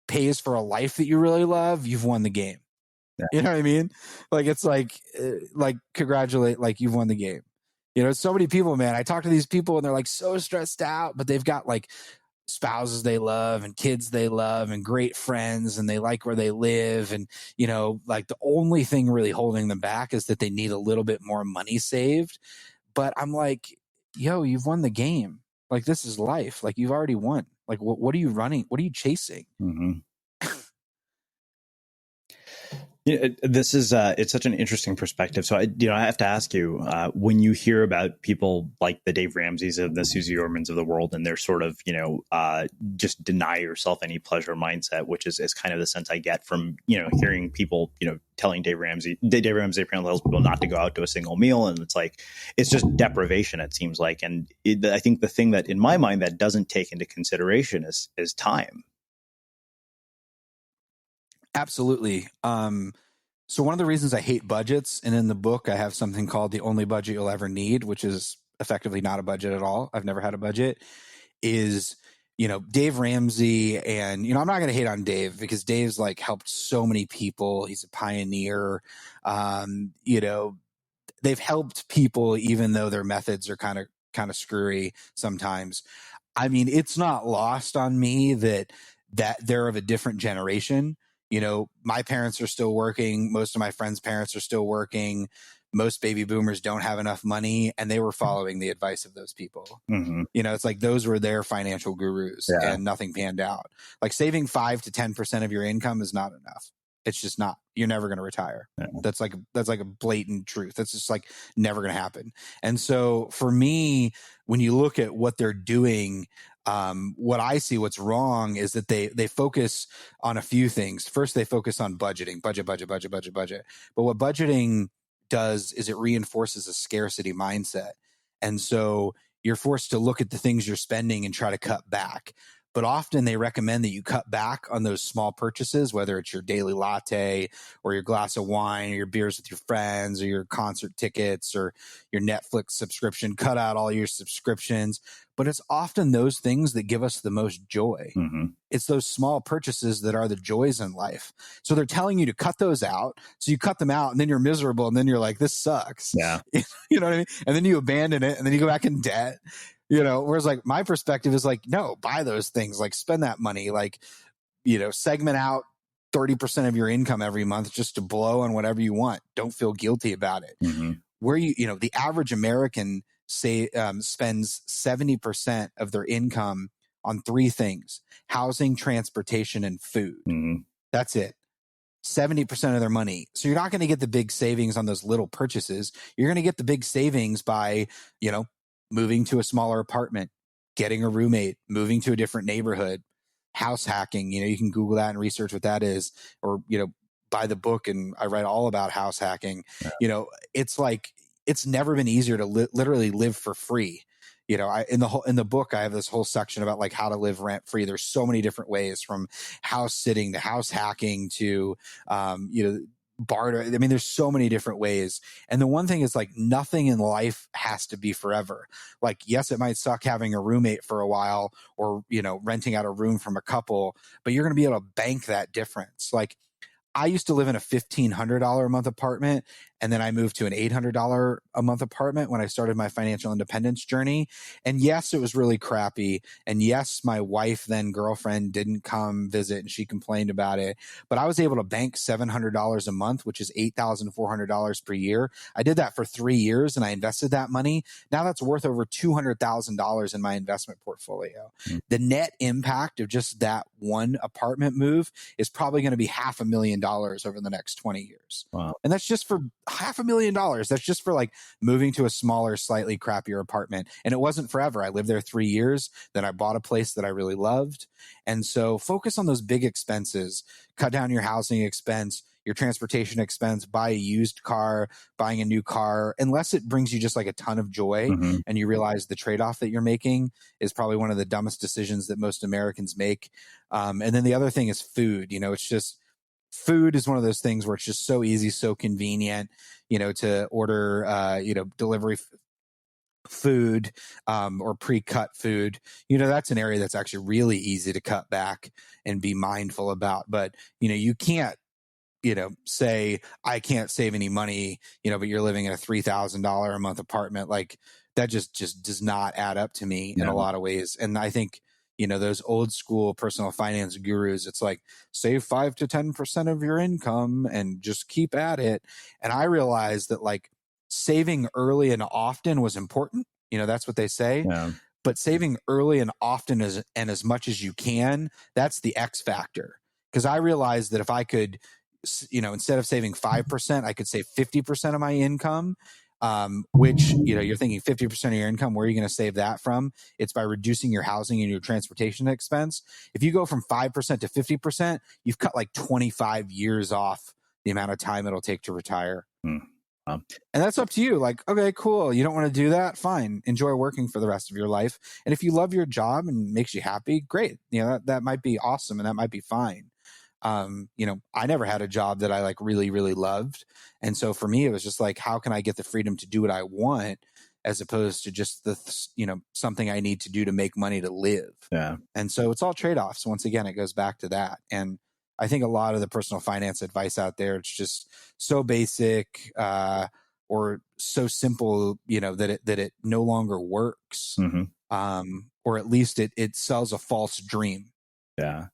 Speaker 1: pays for a life that you really love, you've won the game. Yeah. You know what I mean? Like, it's like congratulate, like, you've won the game. So many people, man, I talk to these people and they're like so stressed out, but they've got like spouses they love and kids they love and great friends, and they like where they live. And, like, the only thing really holding them back is that they need a little bit more money saved. But I'm like, yo, you've won the game. Like, this is life. Like, you've already won. Like, what are you running? What are you chasing?
Speaker 5: Mm-hmm. This is it's such an interesting perspective. So I have to ask you, when you hear about people like the Dave Ramseys and the Susie Ormans of the world, and they're sort of just deny yourself any pleasure mindset, which is kind of the sense I get from hearing people telling Dave Ramsey apparently tells people not to go out to a single meal, and it's just deprivation, it seems like. And I think the thing that in my mind that doesn't take into consideration is time.
Speaker 1: Absolutely. So one of the reasons I hate budgets, and in the book I have something called The Only Budget You'll Ever Need, which is effectively not a budget at all. I've never had a budget, is, Dave Ramsey. And, I'm not going to hate on Dave, because Dave's like helped so many people. He's a pioneer. They've helped people even though their methods are kind of screwy sometimes. I mean, it's not lost on me that they're of a different generation. My parents are still working. Most of my friends' parents are still working. Most baby boomers don't have enough money, and they were following the advice of those people. Mm-hmm. It's like those were their financial gurus, and nothing panned out. Like, saving 5 to 10% of your income is not enough. It's just not. You're never going to retire. Yeah. That's like a blatant truth. That's just like never going to happen. And so for me, when you look at what they're doing, what I see what's wrong is that they focus on a few things. First, they focus on budgeting, budget. But what budgeting does is it reinforces a scarcity mindset. And so you're forced to look at the things you're spending and try to cut back. But often they recommend that you cut back on those small purchases, whether it's your daily latte or your glass of wine or your beers with your friends or your concert tickets or your Netflix subscription. Cut out all your subscriptions. But it's often those things that give us the most joy. Mm-hmm. It's those small purchases that are the joys in life. So they're telling you to cut those out. So you cut them out, and then you're miserable, and then you're like, this sucks. Yeah. You know what I mean? And then you abandon it, and then you go back in debt. Whereas like my perspective is like, no, buy those things, like spend that money, like, segment out 30% of your income every month just to blow on whatever you want. Don't feel guilty about it. Mm-hmm. Where the average American spends 70% of their income on 3 things: housing, transportation, and food. Mm-hmm. That's it. 70% of their money. So you're not going to get the big savings on those little purchases. You're going to get the big savings by, moving to a smaller apartment, getting a roommate, moving to a different neighborhood, house hacking. You can Google that and research what that is, or, buy the book, and I write all about house hacking. Yeah. It's like, it's never been easier to literally live for free. In the book, I have this whole section about like how to live rent free. There's so many different ways, from house sitting to house hacking to, barter. I mean, there's so many different ways. And the one thing is, like, nothing in life has to be forever. Like, yes, it might suck having a roommate for a while, or, renting out a room from a couple, but you're going to be able to bank that difference. Like, I used to live in a $1,500 a month apartment, and then I moved to an $800 a month apartment when I started my financial independence journey. And yes, it was really crappy. And yes, my wife, then girlfriend, didn't come visit, and she complained about it. But I was able to bank $700 a month, which is $8,400 per year. I did that for 3 years, and I invested that money. Now that's worth over $200,000 in my investment portfolio. Mm-hmm. The net impact of just that one apartment move is probably going to be $500,000 over the next 20 years. Wow. And that's just for $500,000. That's just for like moving to a smaller, slightly crappier apartment. And it wasn't forever. I lived there 3 years. Then I bought a place that I really loved. And so focus on those big expenses, cut down your housing expense, your transportation expense, buy a used car, buying a new car, unless it brings you just like a ton of joy and you realize the trade-off that you're making is probably one of the dumbest decisions that most Americans make. And then the other thing is food. It's just, food is one of those things where it's just so easy, so convenient, to order, delivery food or pre-cut food. That's an area that's actually really easy to cut back and be mindful about. But, you can't, say I can't save any money, but you're living in a $3,000 a month apartment. Like that just does not add up to me in a lot of ways. And I think, those old school personal finance gurus, it's like save 5 to 10% of your income and just keep at it. And I realized that like saving early and often was important. That's what they say. Yeah. But saving early and often and as much as you can, that's the X factor. Because I realized that if I could, instead of saving 5%, I could save 50% of my income, which, you're thinking 50% of your income, where are you going to save that from? It's by reducing your housing and your transportation expense. If you go from 5% to 50%, you've cut like 25 years off the amount of time it'll take to retire. And that's up to you. Like, okay, cool. You don't want to do that? Fine. Enjoy working for the rest of your life. And if you love your job and makes you happy, great. That might be awesome and that might be fine. I never had a job that I like really, really loved. And so for me, it was just like, how can I get the freedom to do what I want as opposed to just something I need to do to make money to live. Yeah. And so it's all trade-offs. Once again, it goes back to that. And I think a lot of the personal finance advice out there, it's just so basic, or so simple, that it no longer works. Or at least it sells a false dream.
Speaker 5: Yeah.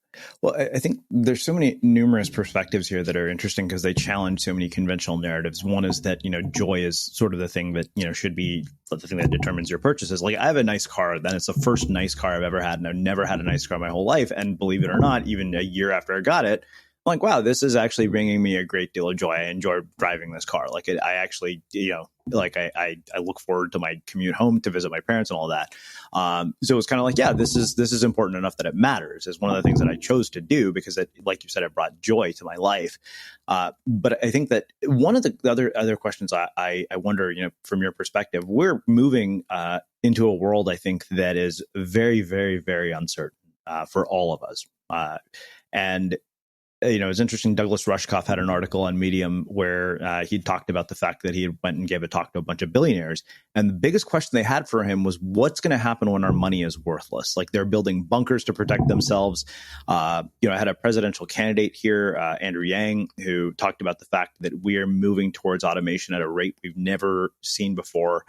Speaker 5: Well, I think there's so many numerous perspectives here that are interesting because they challenge so many conventional narratives. One is that, joy is sort of the thing that, should be the thing that determines your purchases. Like I have a nice car, then it's the first nice car I've ever had. And I've never had a nice car my whole life. And believe it or not, even a year after I got it, I'm like, wow, this is actually bringing me a great deal of joy. I enjoy driving this car. Like I actually, I look forward to my commute home to visit my parents and all that. So it's kind of like, yeah, this is important enough that it matters. It's one of the things that I chose to do because it, like you said, it brought joy to my life. But I think that one of the other questions I wonder, from your perspective, we're moving into a world, I think, that is very, very, very uncertain for all of us. And it's interesting. Douglas Rushkoff had an article on Medium where he talked about the fact that he went and gave a talk to a bunch of billionaires. And the biggest question they had for him was, what's going to happen when our money is worthless? Like they're building bunkers to protect themselves. I had a presidential candidate here, Andrew Yang, who talked about the fact that we are moving towards automation at a rate we've never seen before.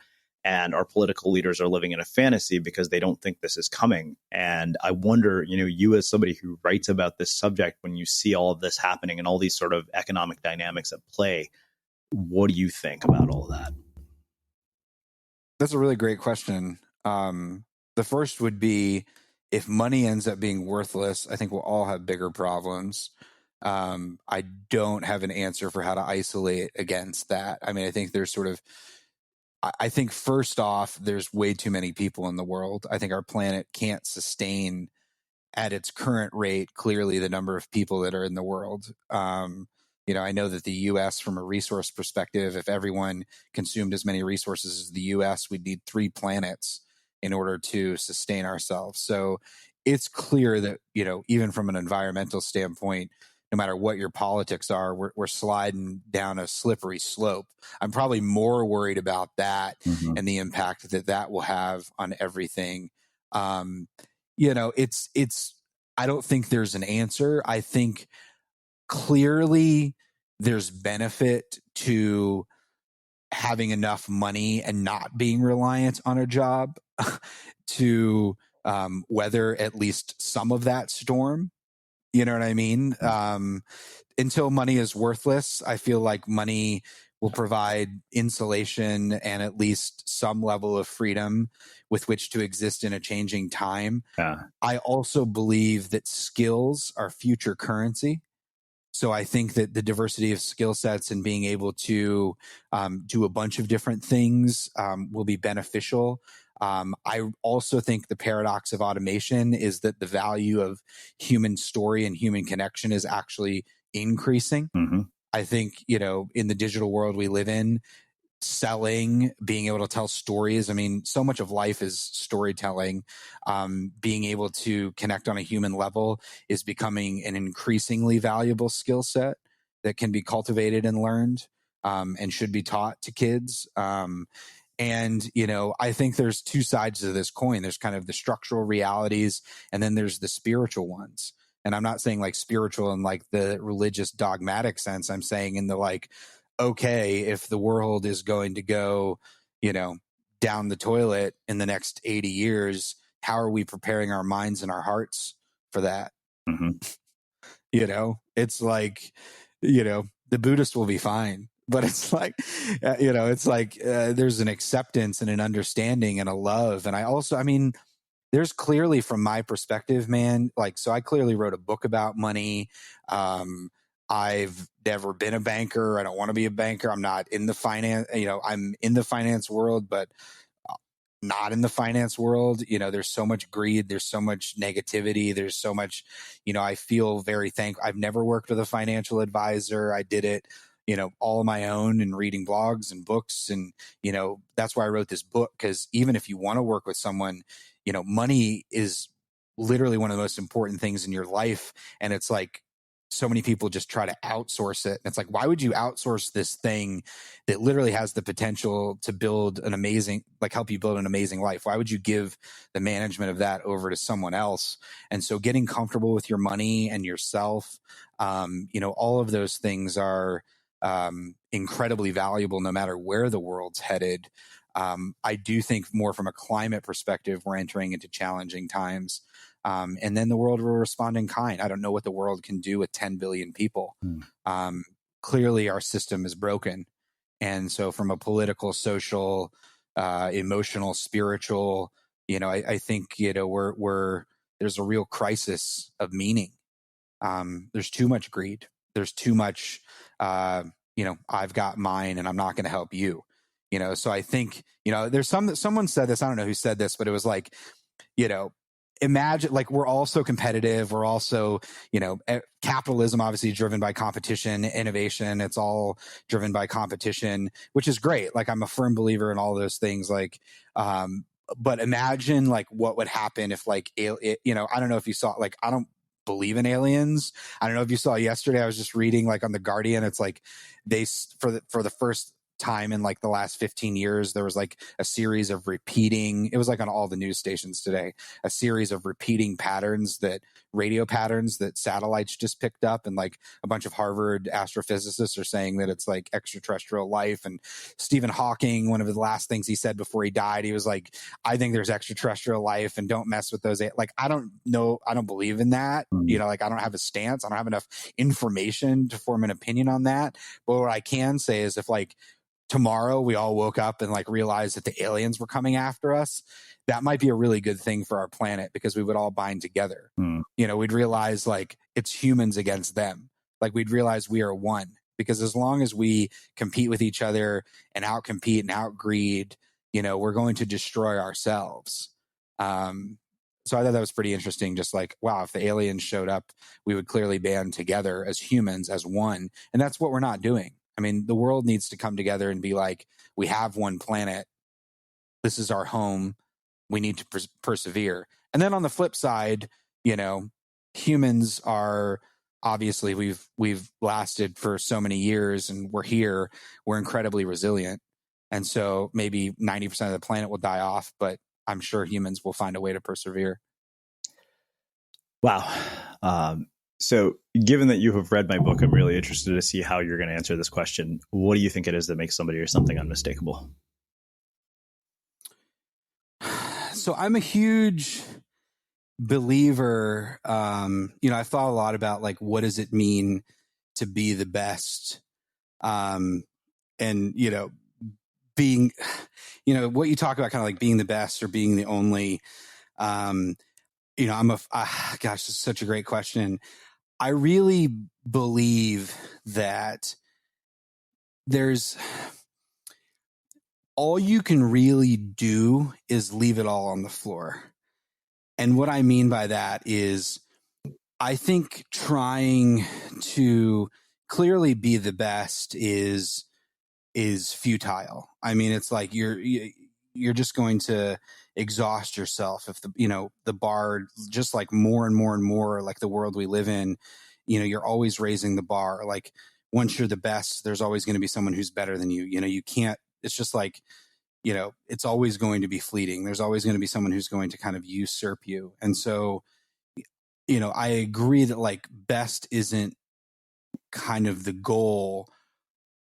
Speaker 5: And our political leaders are living in a fantasy because they don't think this is coming. And I wonder, you as somebody who writes about this subject, when you see all of this happening and all these sort of economic dynamics at play, what do you think about all of that?
Speaker 1: That's a really great question. The first would be, if money ends up being worthless, I think we'll all have bigger problems. I don't have an answer for how to isolate against that. I mean, I think there's I think first off, there's way too many people in the world. I think our planet can't sustain at its current rate, clearly, the number of people that are in the world. I know that the U.S., from a resource perspective, if everyone consumed as many resources as the U.S., we'd need 3 planets in order to sustain ourselves. So it's clear that, even from an environmental standpoint, no matter what your politics are, we're sliding down a slippery slope. I'm probably more worried about that and the impact that will have on everything. It's I don't think there's an answer. I think clearly there's benefit to having enough money and not being reliant on a job to weather at least some of that storm. You know what I mean? Until money is worthless, I feel like money will provide insulation and at least some level of freedom with which to exist in a changing time. Yeah. I also believe that skills are future currency. So I think that the diversity of skill sets and being able to do a bunch of different things will be beneficial. I also think the paradox of automation is that the value of human story and human connection is actually increasing.
Speaker 5: Mm-hmm.
Speaker 1: I think, in the digital world we live in, selling, being able to tell stories. I mean, so much of life is storytelling. Being able to connect on a human level is becoming an increasingly valuable skill set that can be cultivated and learned, and should be taught to kids. And, I think there's two sides to this coin. There's kind of the structural realities, and then there's the spiritual ones. And I'm not saying like spiritual in like the religious dogmatic sense. I'm saying in the like, okay, if the world is going to go, down the toilet in the next 80 years, how are we preparing our minds and our hearts for that?
Speaker 5: Mm-hmm.
Speaker 1: It's like, the Buddhist will be fine, but it's like, there's an acceptance and an understanding and a love. And there's clearly, from my perspective, man, so I clearly wrote a book about money. I've never been a banker. I don't want to be a banker. I'm not in the finance, I'm in the finance world, but not in the finance world. There's so much greed. There's so much negativity. There's so much, I feel very thankful. I've never worked with a financial advisor. I did it, all on my own and reading blogs and books. And, that's why I wrote this book, because even if you want to work with someone, money is literally one of the most important things in your life. And it's like, so many people just try to outsource it. And it's like, why would you outsource this thing that literally has the potential to build help you build an amazing life? Why would you give the management of that over to someone else? And so getting comfortable with your money and yourself, all of those things are incredibly valuable no matter where the world's headed. I do think more from a climate perspective, we're entering into challenging times. And then the world will respond in kind. I don't know what the world can do with 10 billion people. Clearly, our system is broken. And so from a political, social, emotional, spiritual, I think, there's a real crisis of meaning. There's too much greed. There's too much, I've got mine and I'm not going to help you. So I think, there's someone said this, I don't know who said this, but it was like, imagine, like, we're all so competitive. We're also, capitalism obviously driven by competition, innovation. It's all driven by competition, which is great. Like, I'm a firm believer in all those things. Like, but imagine like what would happen if like, I don't know if you saw, like, I don't believe in aliens. I don't know if you saw yesterday, I was just reading like on the Guardian. It's like for the first time in like the last 15 years, there was like a series of repeating, it was like on all the news stations today, a series of repeating radio patterns that satellites just picked up. And like a bunch of Harvard astrophysicists are saying that it's like extraterrestrial life. And Stephen Hawking, one of the last things he said before he died, he was like, I think there's extraterrestrial life and don't mess with those. Like, I don't know. I don't believe in that. Like, I don't have a stance. I don't have enough information to form an opinion on that. But what I can say is if like tomorrow we all woke up and like realized that the aliens were coming after us, that might be a really good thing for our planet, because we would all bind together. We'd realize like it's humans against them. Like, we'd realize we are one, because as long as we compete with each other and outcompete and outgreed, we're going to destroy ourselves. So I thought that was pretty interesting. Just like, wow, if the aliens showed up, we would clearly band together as humans, as one. And that's what we're not doing. I mean, the world needs to come together and be like, we have one planet. This is our home. We need to persevere. And then on the flip side, humans are obviously, we've lasted for so many years and we're here. We're incredibly resilient. And so maybe 90% of the planet will die off, but I'm sure humans will find a way to persevere.
Speaker 5: Wow. So given that you have read my book, I'm really interested to see how you're going to answer this question. What do you think it is that makes somebody or something unmistakable?
Speaker 1: So I'm a huge believer. I've thought a lot about like, what does it mean to be the best? And, being, what you talk about, kind of like being the best or being the only, gosh, it's such a great question. I really believe that there's all you can really do is leave it all on the floor. And what I mean by that is I think trying to clearly be the best is futile. I mean, it's like you're just going to exhaust yourself if the bar, just like more and more and more, like the world we live in, you're always raising the bar. Like once you're the best, there's always going to be someone who's better than you. You can't, it's just like, it's always going to be fleeting. There's always going to be someone who's going to kind of usurp you. And so, I agree that like best isn't kind of the goal.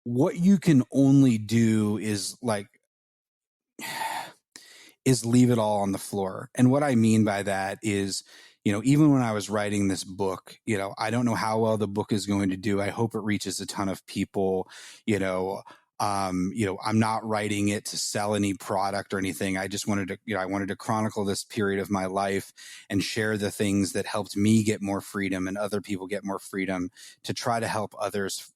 Speaker 1: What you can only do is leave it all on the floor. And what I mean by that is, even when I was writing this book, I don't know how well the book is going to do. I hope it reaches a ton of people. I'm not writing it to sell any product or anything. I just wanted to, I wanted to chronicle this period of my life and share the things that helped me get more freedom and other people get more freedom, to try to help others,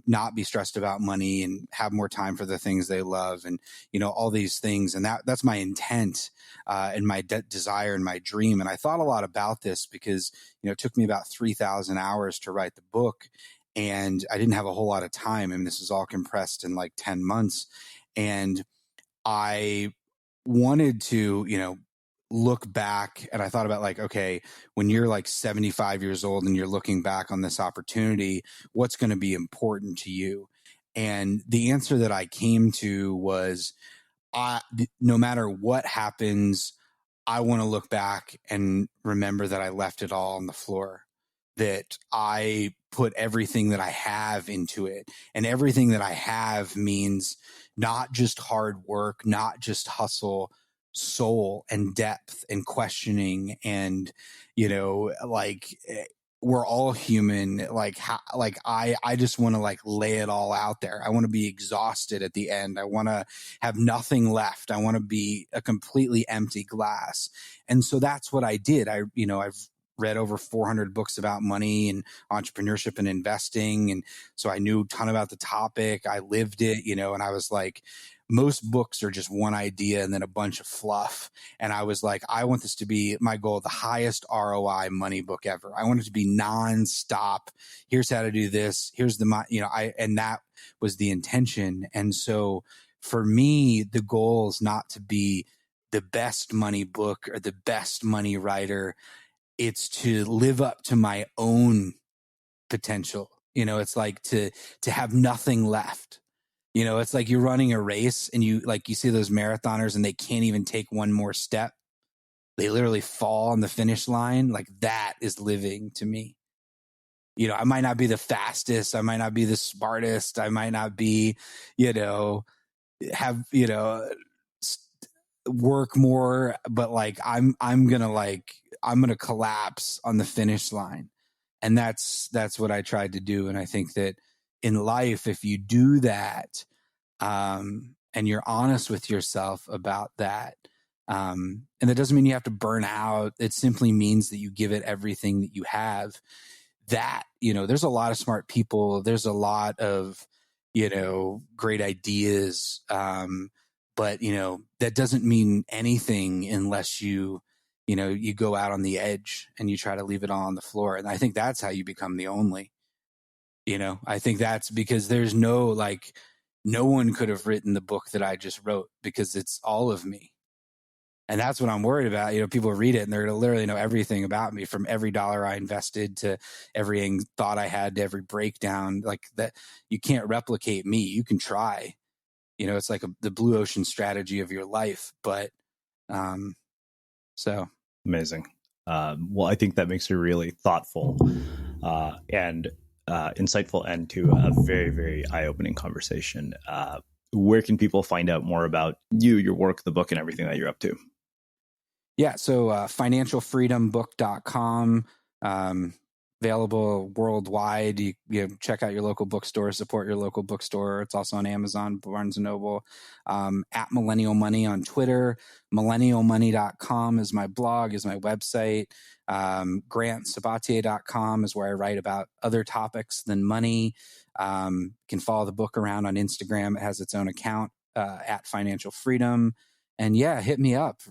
Speaker 1: not be stressed about money and have more time for the things they love, and all these things. And that's my intent and my desire and my dream. And I thought a lot about this because it took me about 3,000 hours to write the book, and I didn't have a whole lot of time. I mean, this is all compressed in like 10 months, and I wanted to look back, and I thought about like, okay, when you're like 75 years old and you're looking back on this opportunity, what's going to be important to you? And the answer that I came to was, no matter what happens, I want to look back and remember that I left it all on the floor, that I put everything that I have into it. And everything that I have means not just hard work, not just hustle, soul and depth and questioning. And, like we're all human. I just want to like lay it all out there. I want to be exhausted at the end. I want to have nothing left. I want to be a completely empty glass. And so that's what I did. I've read over 400 books about money and entrepreneurship and investing. And so I knew a ton about the topic. I lived it, and I was like, most books are just one idea and then a bunch of fluff. And I was like, I want this to be my goal, the highest ROI money book ever. I want it to be nonstop. Here's how to do this. Here's and that was the intention. And so for me, the goal is not to be the best money book or the best money writer. It's to live up to my own potential. It's like to have nothing left. It's like you're running a race and you see those marathoners and they can't even take one more step. They literally fall on the finish line. Like that is living to me. I might not be the fastest. I might not be the smartest. I might not be, work more, but like I'm gonna collapse on the finish line. And that's what I tried to do. And I think that in life, if you do that, and you're honest with yourself about that, and that doesn't mean you have to burn out. It simply means that you give it everything that you have. That, there's a lot of smart people. There's a lot of, great ideas. But, that doesn't mean anything unless you go out on the edge and you try to leave it all on the floor. And I think that's how you become the only. I think that's because there's no one could have written the book that I just wrote, because it's all of me. And that's what I'm worried about. People read it and they're going to literally know everything about me, from every dollar I invested to every thought I had to every breakdown. Like that, you can't replicate me. You can try. It's like the blue ocean strategy of your life. But so
Speaker 5: amazing. Well, I think that makes a really thoughtful and insightful end to a very, very eye-opening conversation. Where can people find out more about you, your work, the book, and everything that you're up to?
Speaker 1: Yeah, so financialfreedombook.com. available worldwide. You check out your local bookstore, support your local bookstore. It's also on Amazon, Barnes & Noble, at Millenial Money on Twitter. Millennialmoney.com is my blog, is my website. GrantSabatier.com is where I write about other topics than money. You can follow the book around on Instagram. It has its own account at Financial Freedom. And yeah, hit me up.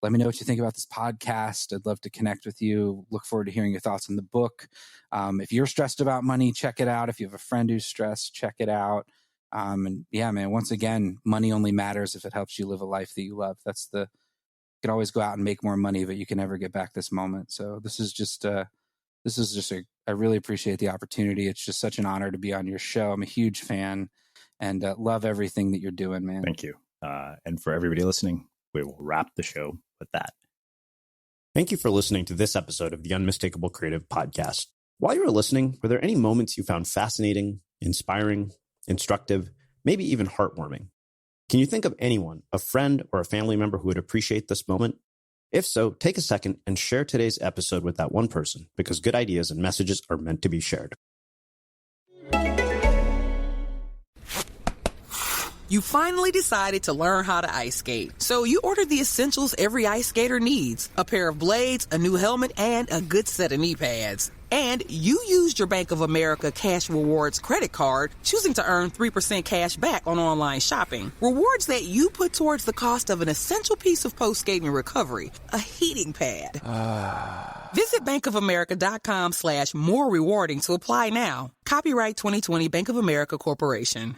Speaker 1: Let me know what you think about this podcast. I'd love to connect with you. Look forward to hearing your thoughts on the book. If you're stressed about money, check it out. If you have a friend who's stressed, check it out. And yeah, man, once again, money only matters if it helps you live a life that you love. You can always go out and make more money, but you can never get back this moment. So this is just I really appreciate the opportunity. It's just such an honor to be on your show. I'm a huge fan and love everything that you're doing, man.
Speaker 5: Thank you. And for everybody listening, we will wrap the show with that.
Speaker 2: Thank you for listening to this episode of the Unmistakable Creative Podcast. While you were listening, were there any moments you found fascinating, inspiring, instructive, maybe even heartwarming? Can you think of anyone, a friend or a family member who would appreciate this moment? If so, take a second and share today's episode with that one person, because good ideas and messages are meant to be shared.
Speaker 3: You finally decided to learn how to ice skate. So you ordered the essentials every ice skater needs. A pair of blades, a new helmet, and a good set of knee pads. And you used your Bank of America Cash Rewards credit card, choosing to earn 3% cash back on online shopping. Rewards that you put towards the cost of an essential piece of post-skating recovery, a heating pad. Visit bankofamerica.com/more rewarding to apply now. Copyright 2020 Bank of America Corporation.